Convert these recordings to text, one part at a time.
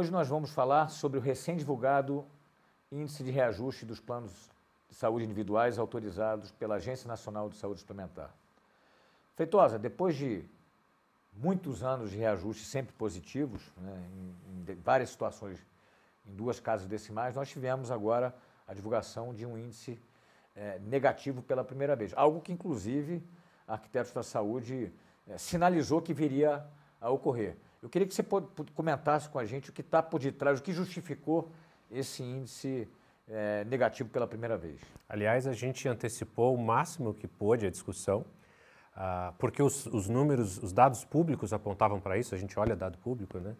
Hoje nós vamos falar sobre o recém-divulgado Índice de Reajuste dos Planos de Saúde Individuais autorizados pela Agência Nacional de Saúde Suplementar. Feitosa, depois de muitos anos de reajustes sempre positivos, né, em várias situações, em 2 casas decimais, nós tivemos agora a divulgação de um índice negativo pela primeira vez. Algo que, inclusive, a Arquitetos da Saúde sinalizou que viria a ocorrer. Eu queria que você comentasse com a gente o que está por detrás, o que justificou esse índice negativo pela primeira vez. Aliás, a gente antecipou o máximo que pôde a discussão, porque os números, os dados públicos apontavam para isso, a gente olha dado público, né?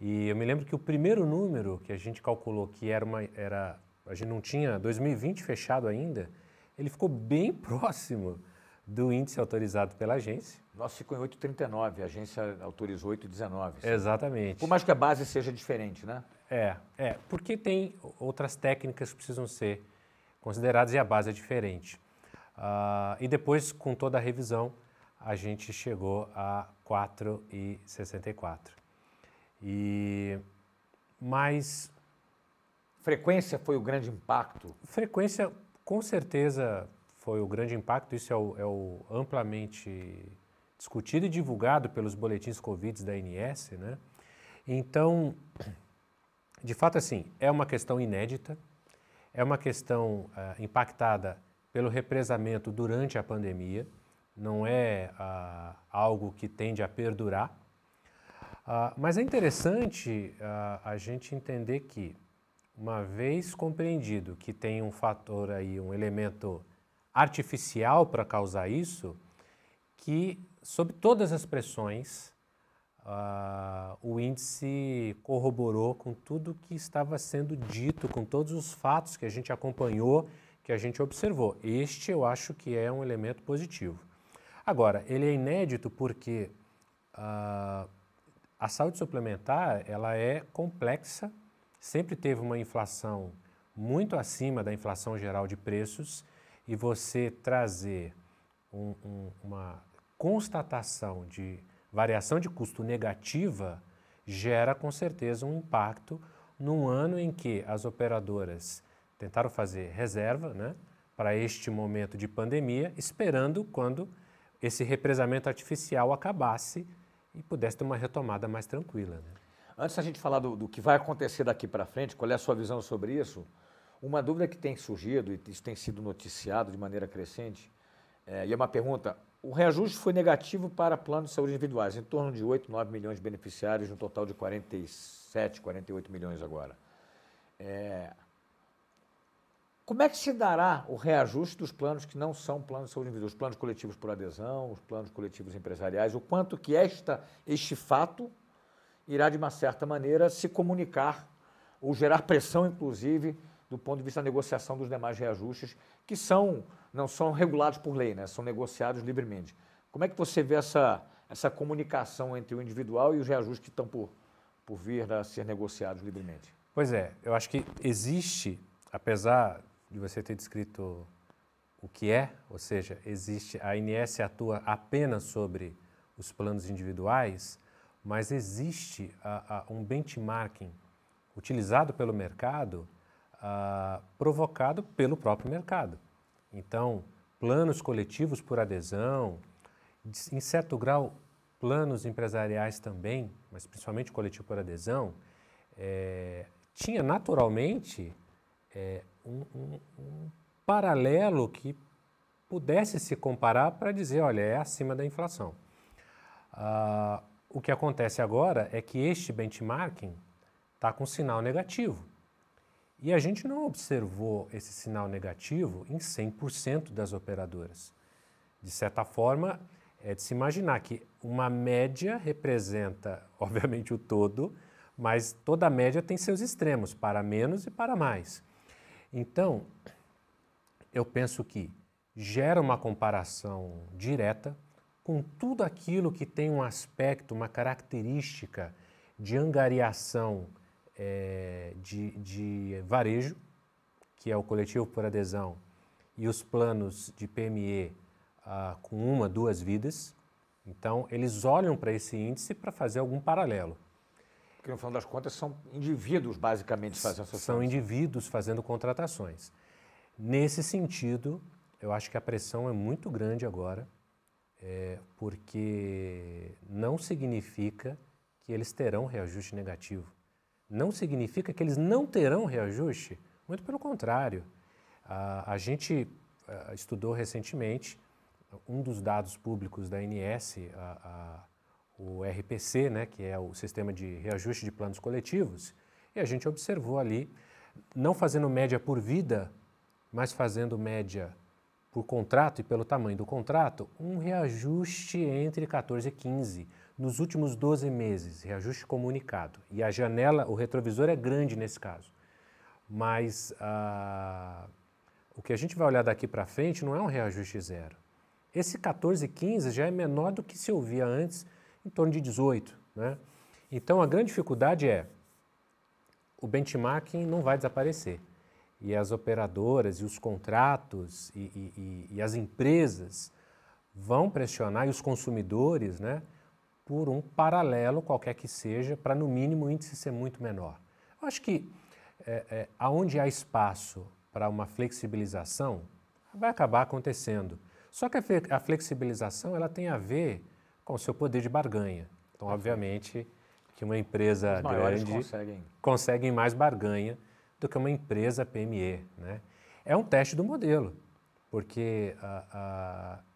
E eu me lembro que o primeiro número que a gente calculou que a gente não tinha 2020 fechado ainda, ele ficou bem próximo do índice autorizado pela agência. Nosso ficou em 8,39, a agência autorizou 8,19. Exatamente. Por mais que a base seja diferente, né? Porque tem outras técnicas que precisam ser consideradas e a base é diferente. E depois, com toda a revisão, a gente chegou a 4,64. Mas... Frequência foi o grande impacto? Frequência, com certeza, foi o grande impacto. Isso é o amplamente discutido e divulgado pelos boletins Covid da ANS, né? Então, de fato, assim, é uma questão inédita, é uma questão impactada pelo represamento durante a pandemia, não é algo que tende a perdurar, mas é interessante a gente entender que, uma vez compreendido que tem um fator aí, um elemento artificial para causar isso, que sob todas as pressões, o índice corroborou com tudo que estava sendo dito, com todos os fatos que a gente acompanhou, que a gente observou. Este eu acho que é um elemento positivo. Agora, ele é inédito porque a saúde suplementar ela é complexa, sempre teve uma inflação muito acima da inflação geral de preços e você trazer uma constatação de variação de custo negativa gera com certeza um impacto num ano em que as operadoras tentaram fazer reserva, né, para este momento de pandemia, esperando quando esse represamento artificial acabasse e pudesse ter uma retomada mais tranquila, né? Antes da gente falar do que vai acontecer daqui para frente, qual é a sua visão sobre isso? Uma dúvida que tem surgido, e isso tem sido noticiado de maneira crescente, e é uma pergunta: o reajuste foi negativo para planos de saúde individuais, em torno de 8, 9 milhões de beneficiários, no total de 47, 48 milhões agora. Como é que se dará o reajuste dos planos que não são planos de saúde individual, os planos coletivos por adesão, os planos coletivos empresariais, o quanto que este fato irá, de uma certa maneira, se comunicar ou gerar pressão, inclusive, do ponto de vista da negociação dos demais reajustes, que não são regulados por lei, né? São negociados livremente. Como é que você vê essa comunicação entre o individual e os reajustes que estão por vir a ser negociados livremente? Pois é, eu acho que existe, apesar de você ter descrito o que é, ou seja, a ANS atua apenas sobre os planos individuais, mas existe um benchmarking utilizado pelo mercado, provocado pelo próprio mercado. Então, planos coletivos por adesão, em certo grau, planos empresariais também, mas principalmente coletivo por adesão, tinha naturalmente um paralelo que pudesse se comparar para dizer, olha, é acima da inflação. O que acontece agora é que este benchmarking está com sinal negativo. E a gente não observou esse sinal negativo em 100% das operadoras. De certa forma, é de se imaginar que uma média representa, obviamente, o todo, mas toda média tem seus extremos, para menos e para mais. Então, eu penso que gera uma comparação direta com tudo aquilo que tem um aspecto, uma característica de angariação de varejo, que é o coletivo por adesão, e os planos de PME com 1, 2 vidas. Então, eles olham para esse índice para fazer algum paralelo. Porque no final das contas são indivíduos basicamente fazendo essas São indivíduos fazendo contratações. Nesse sentido, eu acho que a pressão é muito grande agora, porque não significa que eles terão reajuste negativo. Não significa que eles não terão reajuste, muito pelo contrário. A gente estudou recentemente um dos dados públicos da ANS, o RPC, né, que é o Sistema de Reajuste de Planos Coletivos, e a gente observou ali, não fazendo média por vida, mas fazendo média por contrato e pelo tamanho do contrato, um reajuste entre 14 e 15 nos últimos 12 meses, reajuste comunicado. E a janela, o retrovisor é grande nesse caso. Mas o que a gente vai olhar daqui para frente não é um reajuste zero. Esse 14 e 15 já é menor do que se ouvia antes, em torno de 18, né? Então, a grande dificuldade é o benchmarking não vai desaparecer. E as operadoras e os contratos e as empresas vão pressionar, e os consumidores, né, por um paralelo qualquer que seja, para no mínimo o índice ser muito menor. Eu acho que aonde há espaço para uma flexibilização, vai acabar acontecendo. Só que a flexibilização ela tem a ver com o seu poder de barganha. Então, obviamente, que uma empresa grande consegue mais barganha do que uma empresa PME, né? É um teste do modelo, porque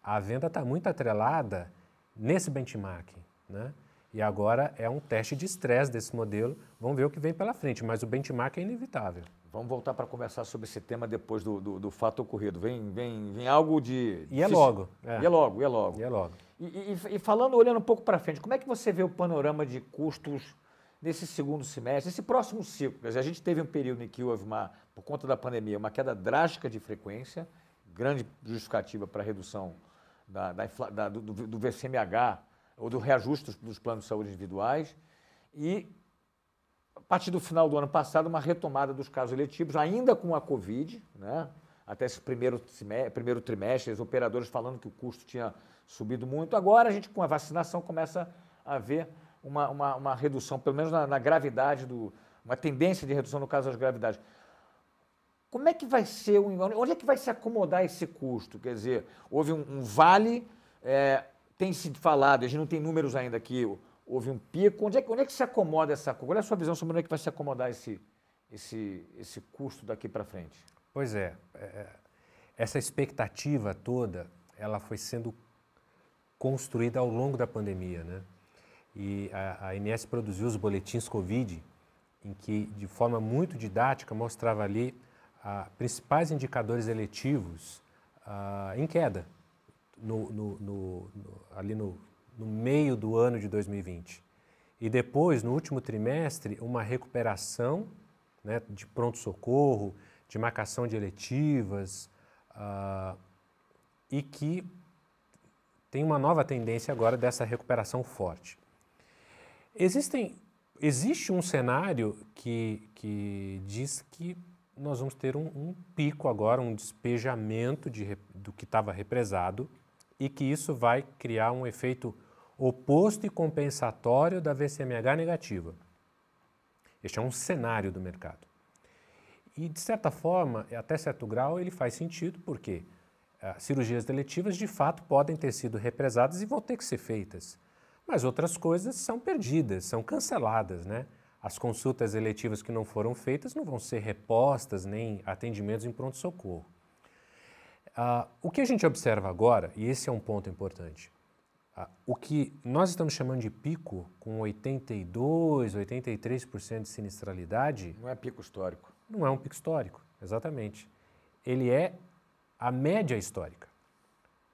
a venda está muito atrelada nesse benchmarking, né? E agora é um teste de estresse desse modelo. Vamos ver o que vem pela frente, mas o benchmarking é inevitável. Vamos voltar para conversar sobre esse tema depois do fato ocorrido. Vem algo de... E é logo. E é logo. E é logo. E falando, olhando um pouco para frente, como é que você vê o panorama de custos nesse segundo semestre, esse próximo ciclo? Quer dizer, a gente teve um período em que houve, por conta da pandemia, uma queda drástica de frequência, grande justificativa para a redução do VCMH, ou do reajuste dos planos de saúde individuais, e a partir do final do ano passado, uma retomada dos casos eletivos, ainda com a Covid, né? Até esse primeiro trimestre, os operadores falando que o custo tinha subido muito. Agora, a gente, com a vacinação, começa a ver uma redução, pelo menos na gravidade, uma tendência de redução no caso das gravidades. Como é que vai ser, onde é que vai se acomodar esse custo? Quer dizer, houve um vale, tem se falado, a gente não tem números ainda aqui, houve um pico. Onde é que se acomoda essa coisa? Qual é a sua visão sobre onde é que vai se acomodar esse custo daqui para frente? Pois essa expectativa toda, ela foi sendo construída ao longo da pandemia, né? E a ANS produziu os boletins Covid, em que, de forma muito didática, mostrava ali principais indicadores eletivos em queda, ali no meio do ano de 2020. E depois, no último trimestre, uma recuperação, né, de pronto-socorro, de marcação de eletivas, e que tem uma nova tendência agora dessa recuperação forte. Existe um cenário que diz que nós vamos ter um pico agora, um despejamento do que estava represado, e que isso vai criar um efeito oposto e compensatório da VCMH negativa. Este é um cenário do mercado. E, de certa forma, até certo grau, ele faz sentido, porque cirurgias eletivas, de fato, podem ter sido represadas e vão ter que ser feitas. Mas outras coisas são perdidas, são canceladas, né? As consultas eletivas que não foram feitas não vão ser repostas, nem atendimentos em pronto-socorro. O que a gente observa agora, e esse é um ponto importante, o que nós estamos chamando de pico, com 82%, 83% de sinistralidade... Não é pico histórico. Não é um pico histórico, exatamente. Ele é a média histórica.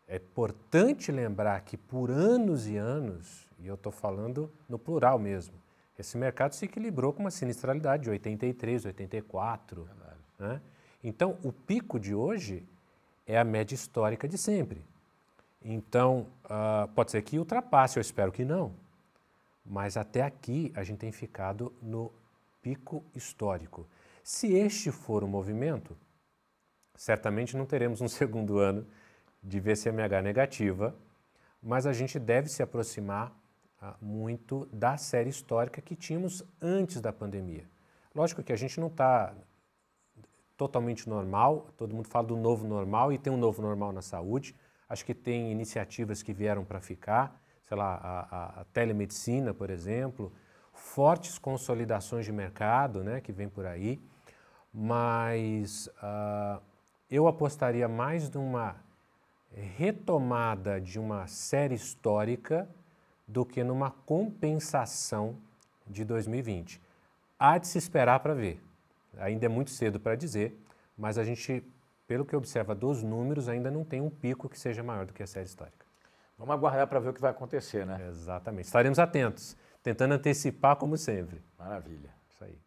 É importante lembrar que por anos e anos, e eu estou falando no plural mesmo, esse mercado se equilibrou com uma sinistralidade de 83, 84. Né? Então, o pico de hoje é a média histórica de sempre. Então, pode ser que ultrapasse, eu espero que não. Mas até aqui a gente tem ficado no pico histórico. Se este for o movimento, certamente não teremos um segundo ano de VCMH negativa, mas a gente deve se aproximar muito da série histórica que tínhamos antes da pandemia. Lógico que a gente não está totalmente normal, todo mundo fala do novo normal e tem um novo normal na saúde. Acho que tem iniciativas que vieram para ficar, sei lá, a telemedicina, por exemplo, fortes consolidações de mercado, né, que vem por aí, mas eu apostaria mais numa retomada de uma série histórica do que numa compensação de 2020. Há de se esperar para ver. Ainda é muito cedo para dizer, mas a gente, pelo que observa dos números, ainda não tem um pico que seja maior do que a série histórica. Vamos aguardar para ver o que vai acontecer, né? Exatamente. Estaremos atentos, tentando antecipar como sempre. Maravilha. Isso aí.